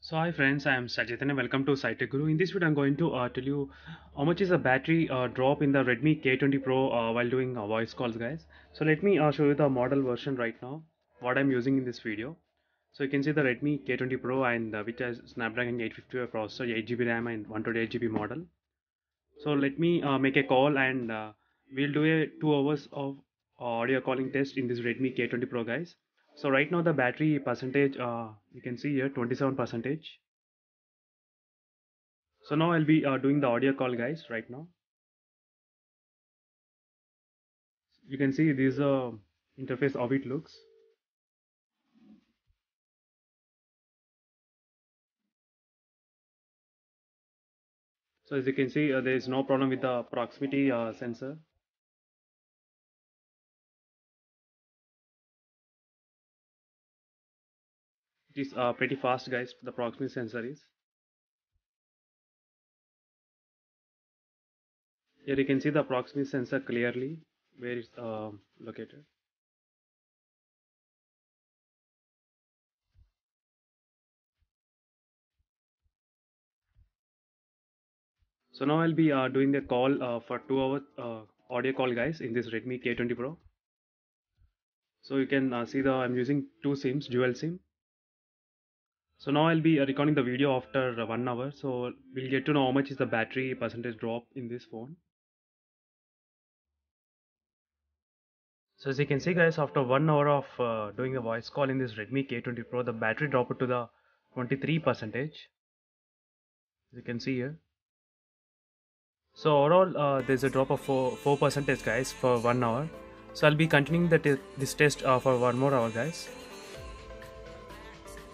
So hi friends, I am Sajithan and welcome to SciTech Guru. In this video, I'm going to tell you how much is the battery drop in the Redmi K20 Pro while doing voice calls, guys. So let me show you the model version right now, what I'm using in this video. So you can see the Redmi K20 Pro and which has Snapdragon 850 processor, 8 GB RAM and 128 GB model. So let me make a call and we'll do a 2 hours of audio calling test in this Redmi K20 Pro, guys. So right now the battery percentage, you can see here 27%. So now I'll be doing the audio call, guys, right now. You can see this interface how it looks. So as you can see, there is no problem with the proximity sensor. It is pretty fast, guys. The proximity sensor is. Here you can see the proximity sensor clearly where it's located. So now I'll be doing the call for 2 hour audio call, guys, in this Redmi K20 Pro. So you can see I'm using two SIMs, dual SIM. So now I'll be recording the video after 1 hour. So we'll get to know how much is the battery percentage drop in this phone. So as you can see, guys, after 1 hour of doing the voice call in this Redmi K20 Pro, the battery dropped to the 23%. As you can see here. So overall, there's a drop of 4%, guys, for 1 hour. So I'll be continuing this test for 1 more hour, guys.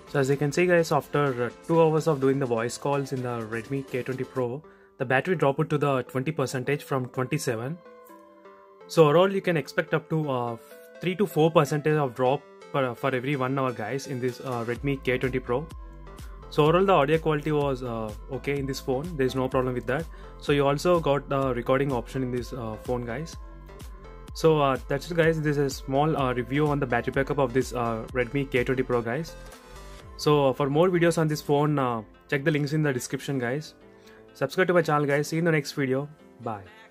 So as you can see, guys, after 2 hours of doing the voice calls in the Redmi K20 Pro, the battery dropped to the 20% from 27. So overall, you can expect up to 3 to 4% of drop for every 1 hour, guys, in this Redmi K20 Pro. So overall, the audio quality was okay in this phone. There is no problem with that. So you also got the recording option in this phone, guys. So that's it, guys. This is a small review on the battery backup of this Redmi K20 Pro, guys. So for more videos on this phone, check the links in the description, guys. Subscribe to my channel, guys. See you in the next video. Bye.